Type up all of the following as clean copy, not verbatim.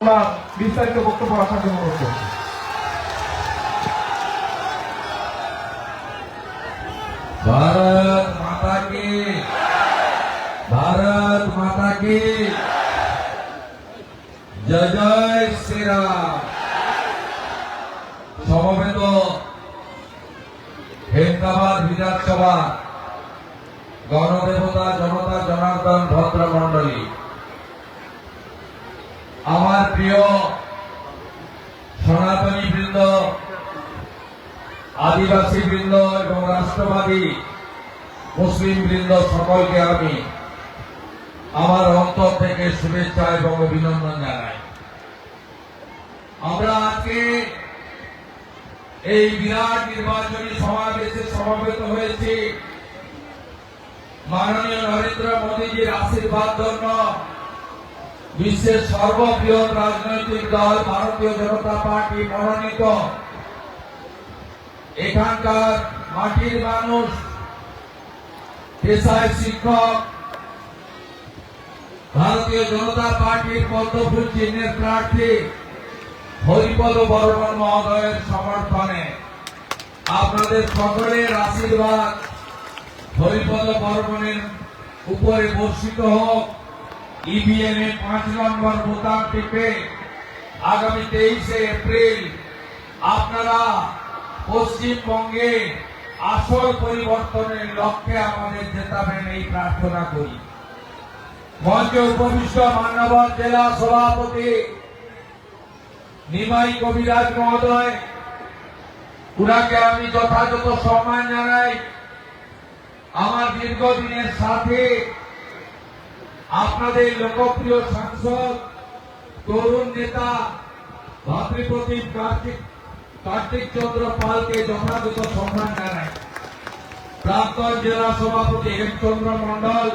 বিস্তারিত বক্তব্য রাখার জন্য অনুরোধ করছি। भारत माता की, भारत माता की जय जय श्री राम। সমবেত হেমতাবাদ বিধানসভা গণদেবতা জনতা জনার্দন ভদ্র মন্ডলী, আমার প্রিয় সনাতনী বৃন্দ, আদিবাসী বৃন্দ এবং রাষ্ট্রবাদী মুসলিম বৃন্দ, সকলকে আমি আমার অন্তর থেকে শুভেচ্ছা এবং অভিনন্দন জানাই। আমরা আজকে এই বিরাট নির্বাচনী সমাবেশে সমবেত হয়েছি মাননীয় নরেন্দ্র মোদীজির আশীর্বাদ জন্য বিশ্বের সর্ববৃহৎ রাজনৈতিক দল ভারতীয় জনতা পার্টি মনোনীত এখানকার মাটির মানুষ, পেশায় শিক্ষক, ভারতীয় জনতা পার্টির পদ্মফুল চিহ্নের প্রার্থী হরিপদ বর্মন মহোদয়ের সমর্থনে আপনাদের সকলের আশীর্বাদ হরিপদ বর্মনের উপরে বর্ষিত হোক। ইভিএম এ 5 নম্বর বোতাম টিপে আগামী 23শে এপ্রিল আপনারা পশ্চিমবঙ্গে আসল পরিবর্তনের লক্ষ্যে আমাদের জেতাবেন, এই প্রার্থনা করি। মঞ্চে উপবিষ্ট মান্যবর জেলা সভাপতি নিমাই কবিরাজ মহোদয়, উনাকে আমি যথাযথ সম্মান জানাই। আমার দীর্ঘদিনের সাথে আপনাদের লোকপ্রিয় সাংসদ, তরুণ নেতা ভাতৃপ্রতিম কার্তিক চন্দ্র পালকে যথাযথ সম্মান জানাই। প্রাক্তন জেলা সভাপতি হেমচন্দ্র মন্ডল,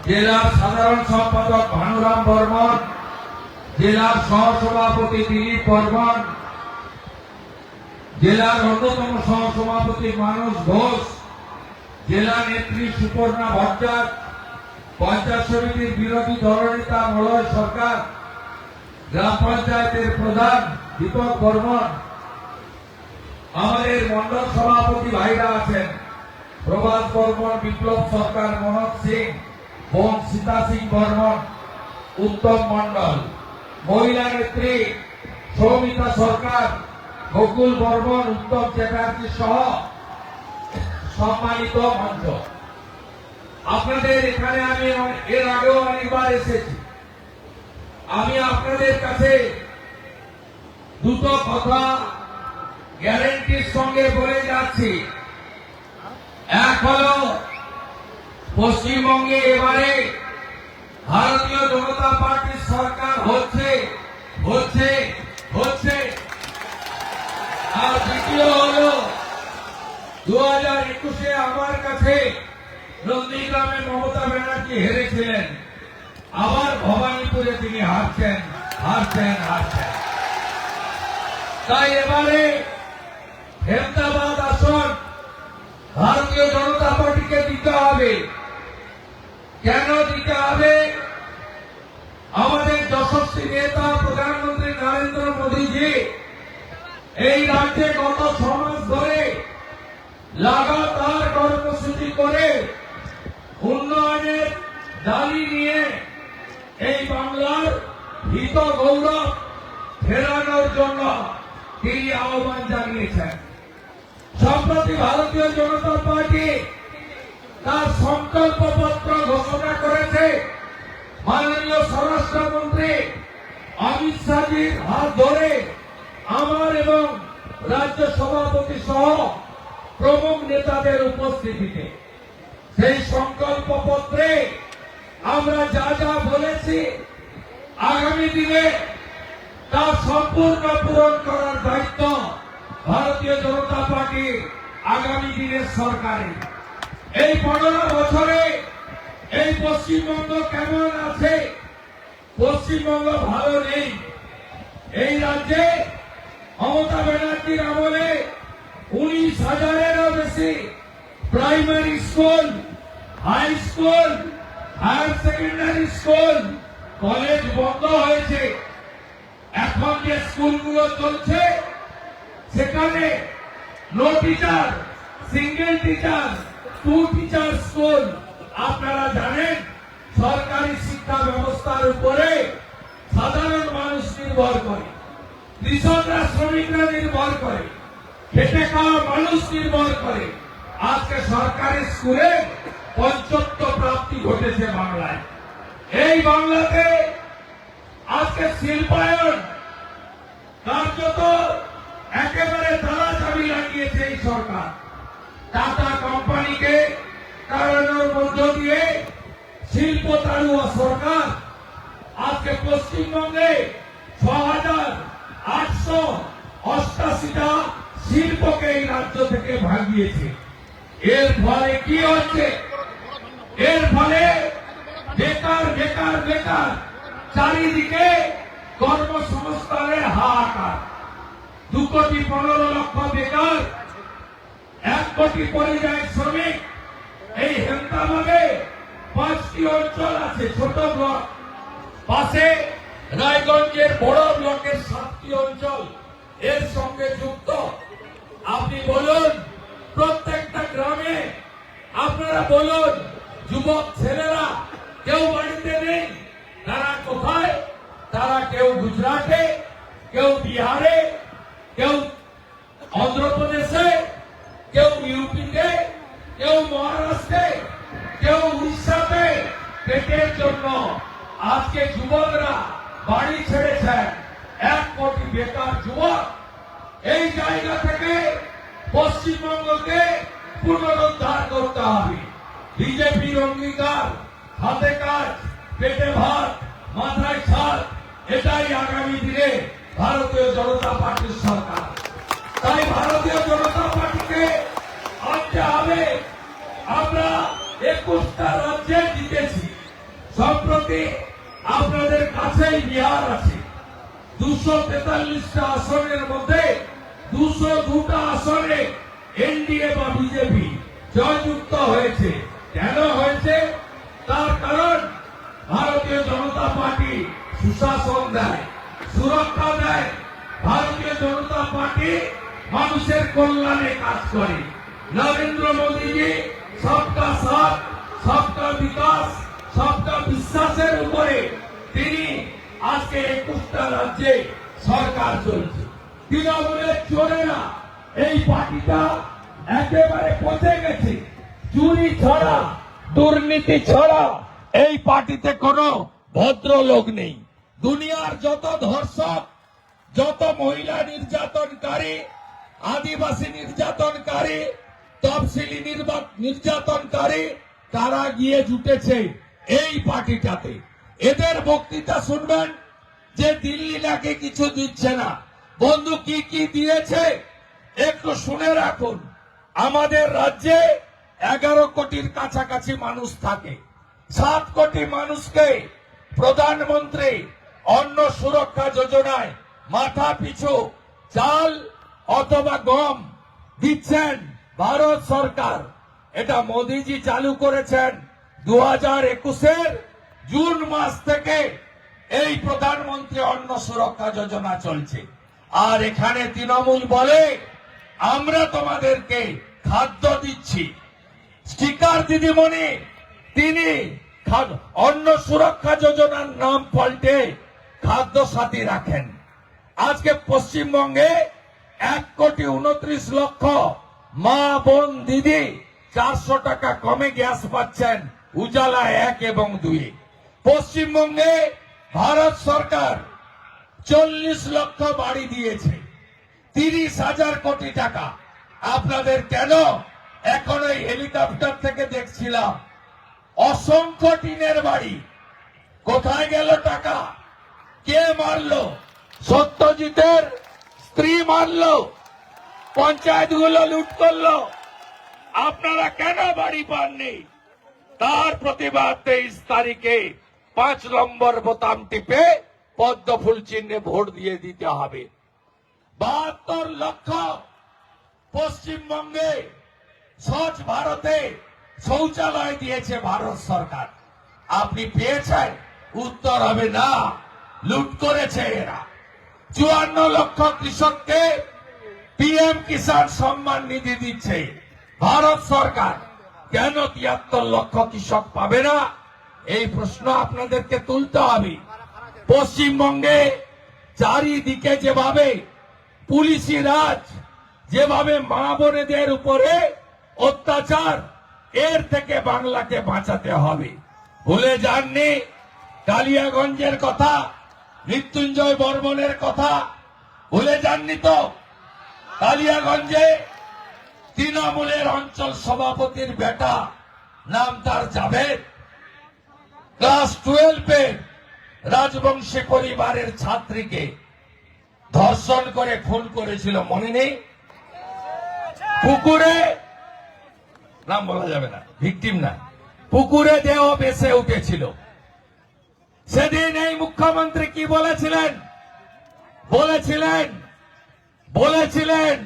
জেলার সাধারণ সম্পাদক ভানুরাম বর্মন, জেলার সহসভাপতি দিলীপ বর্মন, জেলার অন্যতম সহসভাপতি মানস ঘোষ, জেলা নেত্রী সুপর্ণা ভট্টাচার্য, পঞ্চায়েত সমিতির বিরোধী দলনেতা মলয় সরকার, গ্রাম পঞ্চায়েতের প্রধান দীপক বর্মন, আমাদের মন্ডল সভাপতি ভাইরা আছেন প্রভাস বর্মন, বিপ্লব সরকার, মনোজ সিং, বোন সীতা সিং বর্মন, উত্তম মন্ডল, মহিলা নেত্রী সৌমিতা সরকার, গোকুল বর্মন, উত্তম চ্যাটার্জি সহ সম্মানিত মঞ্চ। আপনাদের এখানে আমি এর আগেও অনেকবার এসেছি। আমি আপনাদের কাছে দুটো কথা গ্যারেন্টির সঙ্গে বলে যাচ্ছি। এক হলো, পশ্চিমবঙ্গে এবারে ভারতীয় জনতা পার্টির সরকার হচ্ছে হচ্ছে হচ্ছে। আর দ্বিতীয় হলো, 2021-এ আমার কাছে নন্দীগ্রামে মমতা ব্যানার্জি হেরেছিলেন, আবার ভবানীপুরে তিনি হারছেন। তাই এবারে হেমতাবাদ আসন ভারতীয় জনতা পার্টিকে দিতে হবে। কেন দিতে হবে? আমাদের যশস্বী নেতা প্রধানমন্ত্রী নরেন্দ্র মোদীজি এই রাজ্যে গত 6 মাস ধরে লাগাতার কর্মসূচি করে উন্নয়নের দাবি নিয়ে এই বাংলার হিত গৌরব ফেরানোর জন্য তিনি আহ্বান জানিয়েছেন। সম্প্রতি ভারতীয় জনতা পার্টি তার সংকল্পপত্র ঘোষণা করেছে। মাননীয় স্বরাষ্ট্রমন্ত্রী অমিত শাহজির হাত ধরে আমার এবং রাজ্য সভাপতি সহ প্রমুখ নেতাদের উপস্থিতিতে সেই সংকল্পপত্রে আমরা যা যা বলেছি আগামী দিনে তা সম্পূর্ণ পূরণ করার দায়িত্ব ভারতীয় জনতা পার্টি আগামী দিনের সরকারের। এই 15 বছরে এই পশ্চিমবঙ্গ কেমন আছে? পশ্চিমবঙ্গ ভালো নেই। এই রাজ্যে মমতা ব্যানার্জির আমলে 19,000-এরও বেশি primary school, high school, higher secondary school, college বন্ধ হয়েছে। এখন যে স্কুলগুলো চলছে সেখানে no teacher, single teacher, two teacher school. আপনারা জানেন সরকারি শিক্ষা ব্যবস্থার উপরে সাধারণ মানুষ নির্ভর করে, কৃষকরা, শ্রমিকরা নির্ভর করে, খেটে খাওয়া মানুষ নির্ভর করে। আজকে সরকারি স্কুলে পঞ্চত্ব প্রাপ্তি ঘটেছে বাংলায়। এই বাংলাতে আজকে শিল্পায়ন কার্যত একেবারে তালা চাবি লাগিয়েছে এই সরকার। টাটা কোম্পানিকে কারণের মধ্য দিয়ে শিল্প তাড়ুয়া সরকার আজকে পশ্চিমবঙ্গে 6,888টা শিল্পকে এই রাজ্য থেকে ভাগিয়েছে। এর ফলে কি হচ্ছে? এর ফলে বেকার বেকার বেকার, চারিদিকে কর্মসংস্থানের হাহাকার। 2,15,00,000 বেকার, 1 কোটি পরিযায়ী শ্রমিক। এই হেমতাবাদে 5টি অঞ্চল আছে, ছোট ব্লক, পাশে রায়গঞ্জের বড় ব্লকের 7টি অঞ্চল এর সঙ্গে যুক্ত। আপনি বলুন, প্রত্যেকটা গ্রামে আপনারা বলুন, যুবক ছেলেরা কেউ বাড়িতে নেই। তারা কোথায়? তারা কেউ গুজরাটে, কেউ বিহারে, কেউ অন্ধ্রপ্রদেশে, কেউ ইউপিতে, কেউ মহারাষ্ট্রে, কেউ উড়িষ্যাতে। পেটের জন্য আজকে যুবকরা বাড়ি ছেড়েছেন। 1 কোটি বেকার যুবক। এই জায়গা থেকে পশ্চিমবঙ্গকে পুনরুদ্ধার করতে হবে। বিজেপির অঙ্গীকার, হাতে কাজ, পেটে ভাত, মাথায় ছাদ, এটাই আগামী দিনে ভারতীয় জনতা পার্টির সরকার। তাই ভারতীয় জনতা পার্টিকে আনতে হবে। আমরা 21টা রাজ্যে জিতেছি। সম্প্রতি আপনাদের কাছেই বিহার আছে। 243টা আসনের মধ্যে 202টা আসনে এনডিএ বা বিজেপি জয়যুক্ত হয়েছে। কেন হয়েছে? তার কারণ ভারতীয় জনতা পার্টি সুশাসন দেয়, সুরক্ষা দেয়। ভারতীয় জনতা পার্টি মানুষের কল্যাণে কাজ করে। নরেন্দ্র মোদীজি সবকা সাথ, সবকা বিকাশ, সবকা বিশ্বাসের উপরে তিনি আজকে 21টা রাজ্যে সরকার চলছে। তৃণমূলের চোরেরা এই পার্টিটা একেবারে পচে গেছে। চুরি ছাড়া, দুর্নীতি ছাড়া এই পার্টিতে কোনো ভদ্রলোক নেই। দুনিয়ার যত ধর্ষক, যত মহিলা নির্যাতনকারী, আদিবাসী নির্যাতনকারী, তফসিলি নির্যাতনকারী, তারা গিয়ে জুটেছে এই পার্টিটাতে। এদের বক্তৃতা শুনবেন যে দিল্লি নাকি কিছু দিচ্ছে না। বন্ধু, কি কি দিয়েছে একটু শুনে রাখুন। আমাদের রাজ্যে 11 কোটির কাছাকাছি মানুষ থাকে। 7 কোটি মানুষকে প্রধানমন্ত্রী অন্ন সুরক্ষা যোজনায় মাথা পিছু চাল অথবা গম দিচ্ছেন ভারত সরকার। এটা মোদিজি চালু করেছেন। 2021-এর জুন মাস থেকে এই প্রধানমন্ত্রী অন্ন সুরক্ষা যোজনা চলছে। আর এখানে তৃণমূল বলে আমরা তোমাদেরকে খাদ্য দিচ্ছি। স্টিকার দিদিমণি তিনি অন্ন সুরক্ষা যোজনার নাম পাল্টে খাদ্য সাথী রাখেন। আজকে পশ্চিমবঙ্গে 1,29,00,000 মা বোন দিদি 400 টাকা কমে গ্যাস পাচ্ছেন উজালা 1 এবং 2। পশ্চিমবঙ্গে ভারত সরকার 40 লক্ষ বাড়ি দিয়েছে, 30,000 কোটি টাকা। আপনাদের কেন? এখন ওই হেলিকপ্টার থেকে দেখছিলাম অসংখ্য টিনের বাড়ি। কোথায় গেল টাকা? কে মারলো? সত্যজিতের স্ত্রী মারলো, পঞ্চায়েতগুলো লুট করলো। আপনারা কেন বাড়ি পাননি? তার প্রতিবাদ 23 তারিখে 5 নম্বর বোতাম টিপে পদ্ম ফুল চিহ্নে ভোট দিয়ে দিতে হবে। 72 লক্ষ পশ্চিমবঙ্গে স্বচ্ছ ভারতে শৌচালয় দিয়েছে ভারত সরকার। আপনি পেয়েছেন? উত্তর হবে না, লুট করেছে এরা। 54 লক্ষ কৃষককে পিএম কিষাণ সম্মান নিধি দিচ্ছে ভারত সরকার, কেন 73 লক্ষ কৃষক পাবে না? এই প্রশ্ন আপনাদেরকে তুলতে হবে। পশ্চিমবঙ্গে চারিদিকে যেভাবে পুলিশি রাজ, যেভাবে মা বোনেদের উপরে অত্যাচার, এর থেকে বাংলাকে বাঁচাতে হবে। ভুলে যাননি কালিয়াগঞ্জের কথা, মৃত্যুঞ্জয় বর্মনের কথা ভুলে যাননি তো? কালিয়াগঞ্জে তৃণমূলের অঞ্চল সভাপতির বেটা, নাম তার জাভেদ, ক্লাস 12 রাজবংশী পরিবারের ছাত্রীকে ধর্ষণ করে খুন করেছিল, মনে নেই? পুকুরে, নাম বলা যাবে না, ভিকটিম না, পুকুরে দেহ ভেসে উঠেছিল। সেদিন এই মুখ্যমন্ত্রী কি বলেছিলেন? বলেছিলেন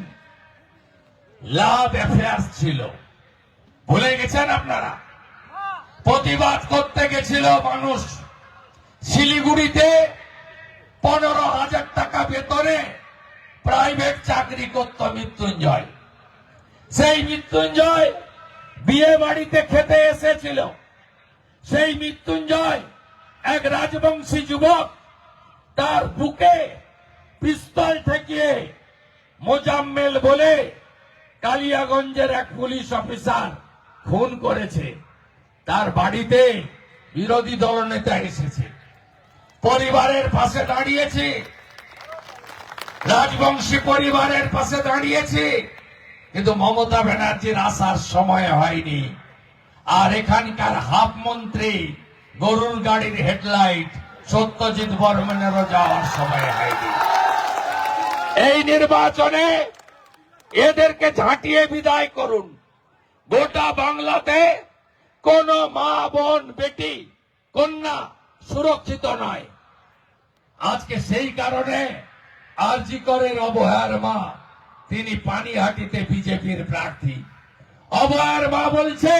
লাভ অ্যাফেয়ার্স ছিল। ভুলে গেছেন আপনারা? প্রতিবাদ করতে গেছিল মানুষ। শিলিগুড়িতে 15,000 টাকা বেতনে প্রাইভেট চাকরি করত মৃত্যুঞ্জয়। সেই মৃত্যুঞ্জয় বিয়ে বাড়িতে খেতে এসেছিল। সেই মৃত্যুঞ্জয় এক রাজবংশী যুবক, তার বুকে পিস্তল ঠেকিয়ে মোজাম্মেল বলে কালিয়াগঞ্জের এক পুলিশ অফিসার খুন করেছে। তার বাড়িতে বিরোধী দলনেতা এসেছে, পরিবারের পাশে দাঁড়িয়েছে, রাজবংশী পরিবারের পাশে দাঁড়িয়েছে, কিন্তু মমতা ব্যানার্জির আসার সময় হয়নি। আর এখানকার হাফ মন্ত্রী গরুর গাড়ির হেডলাইট সত্যজিৎ বর্মনেরও যাওয়ার সময় হয়নি। এই নির্বাচনে এদেরকে ঝাঁটিয়ে বিদায় করুন। গোটা বাংলাতে কোন মা, বোন, বেটি, কন্যা সুরক্ষিত নয়। আজকে সেই কারণে আরজি করের অবহেয়ার মা, তিনি পানিহাটিতে বিজেপির প্রার্থী। অবহেয়ার মা বলছে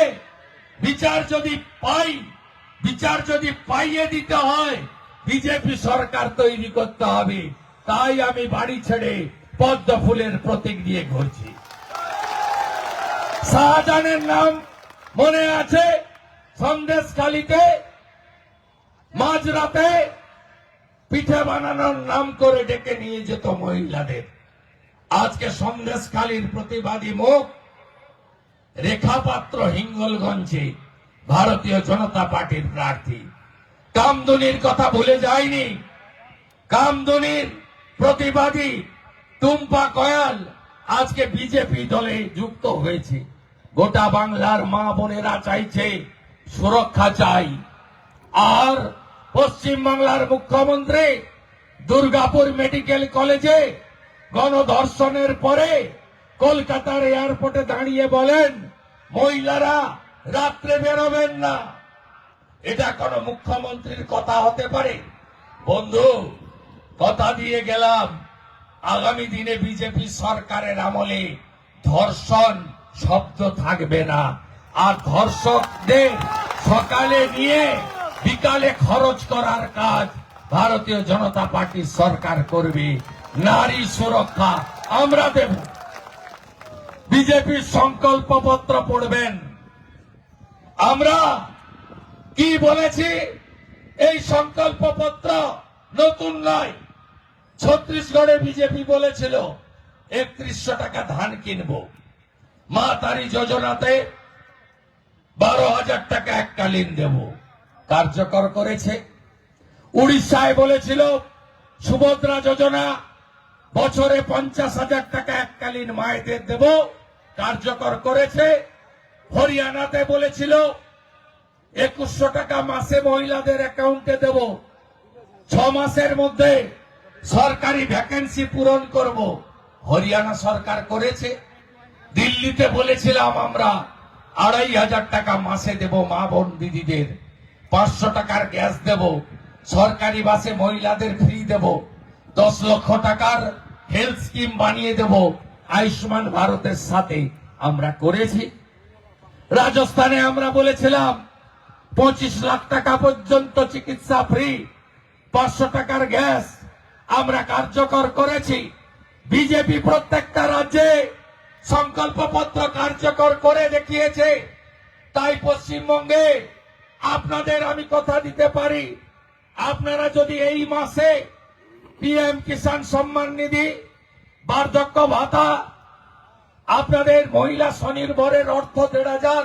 বিচার যদি পাইয়ে দিতে হয়, বিজেপি সরকার তৈরি করতে হবে। তাই আমি বাড়ি ছেড়ে পদ্ম ফুলের প্রতীক নিয়ে ঘুরছি। শাহজাহানের নাম মনে আছে? সন্দেশখালীতে মাঝরাতে পিঠে বানানোর নাম করে ডেকে নিয়ে যেত মহিলাদের। আজকে সন্দেশখালীর প্রতিবাদী মুখ রেখা পাত্র হিঙ্গলগঞ্জে ভারতীয় জনতা পার্টির প্রার্থী। কামদুনির কথা ভুলে যায়নি। কামদুনির প্রতিবাদী টুম্পা কয়াল আজকে বিজেপি দলে যুক্ত হয়েছে। গোটা বাংলার মা বোনেরা চাইছে সুরক্ষা চাই। আর পশ্চিম বাংলার মুখ্যমন্ত্রী দুর্গাপুর মেডিকেল কলেজে গণধর্ষণের পরে কলকাতার এয়ারপোর্টে দাঁড়িয়ে বলেন মহিলারা রাত্রে বেরোবেন না। এটা কোন মুখ্যমন্ত্রীর কথা হতে পারে? বন্ধু, কথা দিয়ে গেলাম, আগামী দিনে বিজেপি সরকারের আমলে ধর্ষণ শব্দ থাকবে না। আর ধর্ষকদের সকালে নিয়ে বিকালে খরচ করার কাজ ভারতীয় জনতা পার্টির সরকার করবে। নারী সুরক্ষা আমরা দেব। বিজেপির সংকল্পপত্র পড়বেন। আমরা কি বলেছি? এই সংকল্পপত্র নতুন নয়। ছত্তিশগড়ে বিজেপি বলেছিল 3100 টাকা ধান কিনবো। মা তারি যোজনাতে 12,000 টাকা এককালীন দেব, কার্যকর করেছে। উড়িষ্যায় বলেছিল সুভদ্রা যোজনা বছরে 50,000 টাকা এককালীন মায়েদের দেব, কার্যকর করেছে। হরিয়ানাতে বলেছিল 2100 টাকা মাসে মহিলাদের অ্যাকাউন্টে দেব, 6 মাসের মধ্যে সরকারি ভ্যাকেন্সি পূরণ করব। হরিয়ানা সরকার করেছে। দিল্লিতে বলেছিলাম আমরা 2,500 টাকা মাসে দেব মা বোন দিদিদের, 500 টাকার গ্যাস দেব, সরকারি বাসে মহিলাদের ফ্রি দেব, 10 লক্ষ টাকার হেলথ স্কিম বানিয়ে দেব আয়ুষ্মান ভারতের সাথে। আমরা করেছি। রাজস্থানে আমরা বলেছিলাম 25 লাখ টাকা পর্যন্ত চিকিৎসা ফ্রি, 500 টাকার গ্যাস, আমরা কার্যকর করেছি। বিজেপি প্রত্যেকটা রাজ্যে সংকল্পপত্র কার্যকর করে দেখিয়েছে। তাই পশ্চিমবঙ্গে আপনাদের আমি কথা দিতে পারি, আপনারা যদি এই মাসে পিএম কিষাণ সম্মান নিধি, বার্ধক্য ভাতা, আপনাদের মহিলা স্বনির্ভরের অর্থ 1,500,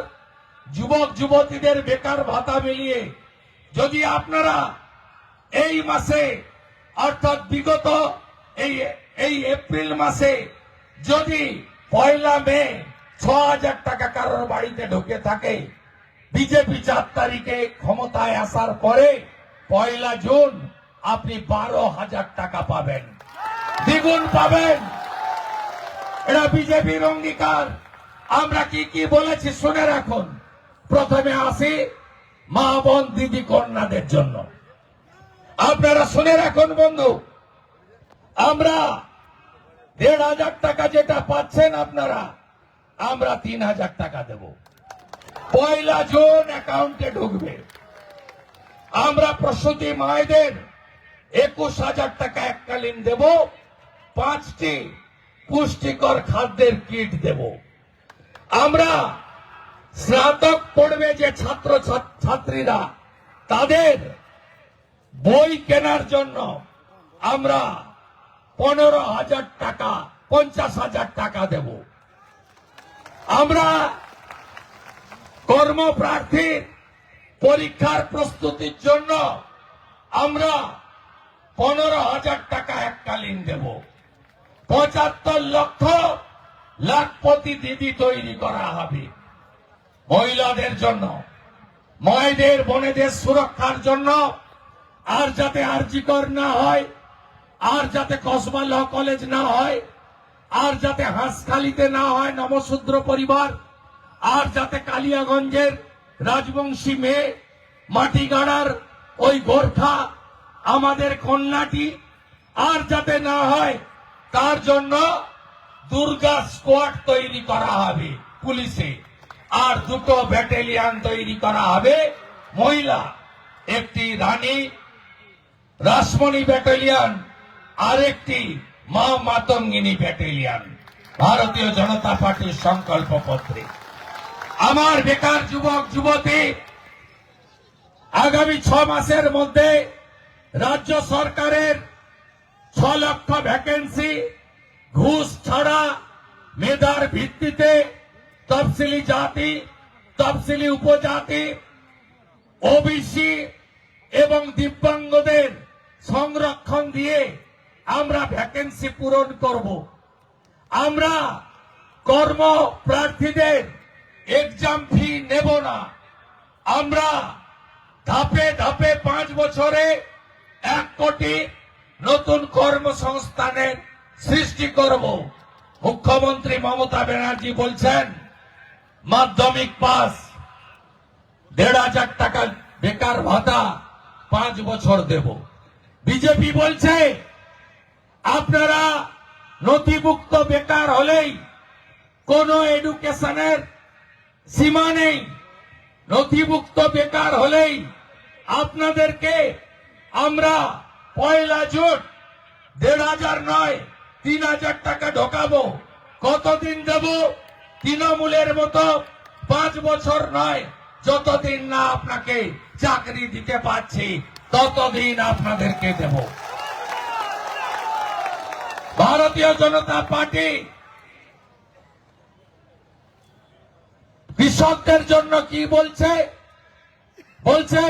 যুবক যুবতীদের বেকার ভাতা মিলিয়ে যদি আপনারা এই মাসে অর্থাৎ বিগত এই এপ্রিল মাসে যদি 1 মে 6,000 টাকা কারোর বাড়িতে ঢুকে থাকে, বিজেপি 4 তারিখে ক্ষমতায় আসার পরে 1 জুন আপনি 12,000 টাকা পাবেন, দ্বিগুণ পাবেন। এটা বিজেপির অঙ্গীকার। আমরা কি কি বলেছি শুনে রাখুন। প্রথমে আসি মা বোন দিদি কন্যাদের জন্য। আপনারা শুনে রাখুন বন্ধু, আমরা 1,500 টাকা যেটা পাচ্ছেন আপনারা, আমরা 3,000 টাকা দেব। 1 জুন অ্যাকাউন্টে ঢুকবে। আমরা প্রসূতি মায়েদের 21,000 টাকা এককালীন দেব। 5টি পুষ্টিকর খাদ্যের কিট দেব। আমরা স্নাতক পড়বে যে ছাত্র ছাত্রীরা, তাদের বই কেনার জন্য আমরা 15,000 টাকা 50,000 টাকা দেব। আমরা কর্মপ্রার্থীর পরীক্ষার প্রস্তুতির জন্য আমরা 15,000 টাকা এককালীন দেব। 75 লক্ষ লাখপতি দিদি তৈরি করা হবে মহিলাদের জন্য, মায়েদের বোনেদের সুরক্ষার জন্য। আর যাতে আরজিকর না হয়, আর যাতে কসবা ল কলেজ না হয়, আর যাতে হাঁসখালিতে না হয় নমশূদ্র পরিবার, আর যাতে কালিয়াগঞ্জের রাজবংশী মেয়ে, মাটিগাড়ার ওই গোর্খা আমাদের কন্যাটি আর যাতে না হয়, তার জন্য দুর্গা স্কোয়াড তৈরি করা হবে পুলিশে, আর 2টো ব্যাটালিয়ন তৈরি করা হবে মহিলা, একটি রানী রাসমণি ব্যাটালিয়ন, আরেকটি মা মাতঙ্গিনী ব্যাটালিয়ন। ভারতীয় জনতা পার্টির সংকল্প পত্রে আমার বেকার যুবক যুবতী আগামী 6 মাসের মধ্যে রাজ্য সরকারের 6 লক্ষ ভ্যাকেন্সি ঘুষ ছাড়া মেধার ভিত্তিতে তফসিলি জাতি, তফসিলি উপজাতি, ওবিসি এবং দিব্যাঙ্গদের সংরক্ষণ দিয়ে আমরা ভ্যাকেন্সি পূরণ করব। আমরা কর্মপ্রার্থীদের এক্সাম ফি নেব না। আমরা ধাপে ধাপে 5 বছরে 1 কোটি নতুন কর্মসংস্থানের সৃষ্টি করব। মুখ্যমন্ত্রী মমতা ব্যানার্জি বলছেন মাধ্যমিক পাস 1,500 টাকা বেকার ভাতা 5 বছর দেব। বিজেপি বলছে আপনারা নথিভুক্ত বেকার হলেই কোনো এডুকেশনের সীমা নেই, নথিভুক্ত বেকার হলেই আপনাদেরকে আমরা 1 জুন 1,500 নয় 3,000 টাকা ঢোকাবো। কতদিন দেব? তৃণমূলের মতো 5 বছর নয়, যতদিন না আপনাকে চাকরি দিতে পারছি ততদিন আপনাদেরকে দেব। ভারতীয় জনতা পার্টি কৃষকদের জন্য কি বলছে? বলছে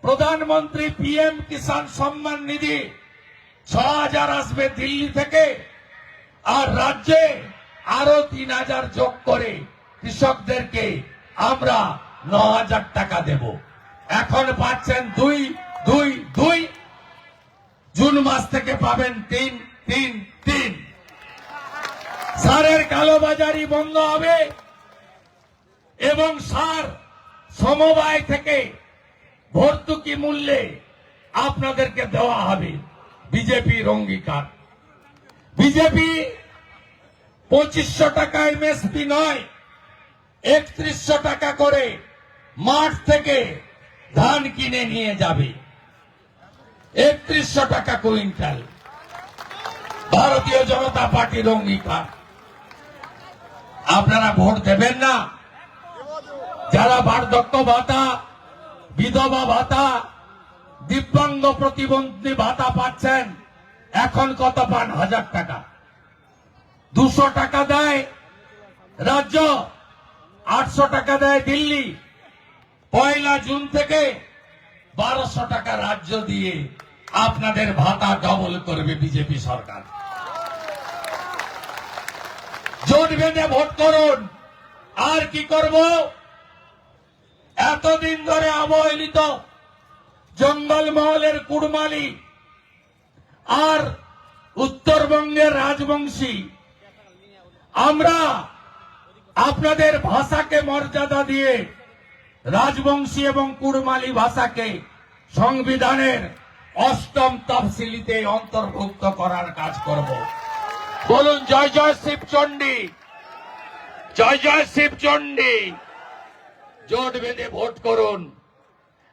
প্রধানমন্ত্রী পিএম কিষাণ সম্মান নিধি 6,000 আসবে দিল্লি থেকে, আর রাজ্যে আরো 3,000 যোগ করে কৃষকদেরকে আমরা 9,000 টাকা দেব। এখন পাচ্ছেন 2 জুন মাস থেকে পাবেন 3 সারের কালোবাজারি বন্ধ হবে এবং সার সমবায় থেকে ভর্তুকি মূল্যে আপনাদেরকে দেওয়া হবে। বিজেপির অঙ্গীকার। বিজেপি 2,500 টাকা এমএসপি নয় 3,100 টাকা করে মাঠ থেকে ধান কিনে নিয়ে যাবে। 3100 টাকা কুইন্টাল। ভারতীয় জনতা পার্টির অঙ্গীকার। আপনারা ভোট দেবেন না? যারা বার্ধক্য ভাতা, বিধবা ভাতা, দিব্যাঙ্গ প্রতিবন্ধী ভাতা পাচ্ছেন, এখন কত পান? 1000 টাকা। 200 টাকা দেয় রাজ্য, 800 টাকা দেয় দিল্লি। 1 জুন থেকে 1200 টাকা রাজ্য দিয়ে আপনাদের ভাতা ডবল করবে বিজেপি সরকার। জোট বেঁধে ভোট করুন। আর কি করব? এতদিন ধরে অবহেলিত জঙ্গলমহলের কুড়মালি আর উত্তরবঙ্গের রাজবংশী, আমরা আপনাদের ভাষাকে মর্যাদা দিয়ে রাজবংশী এবং কুড়মালি ভাষাকে সংবিধানের 8ম তফসিলিতে অন্তর্ভুক্ত করার কাজ করব। বলুন জয় জয় শিবচণ্ডী, জয় জয় শিবচণ্ডী। জোট বেঁধে ভোট করুন।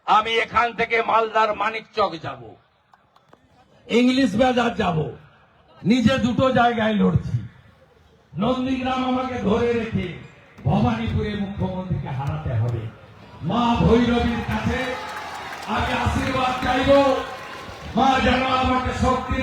আমি এখান থেকে মালদার মানিকচক যাব, ইংলিশ বাজার যাব, নিজে দুটো জায়গায় লড়ছি। নন্দীগ্রাম আমাকে ধরে রেখে ভবানীপুরে মুখ্যমন্ত্রীকে হারাতে হবে। মা ভৈরবীর কাছে আমি আশীর্বাদ চাইব, মা যেন আমাকে শক্তি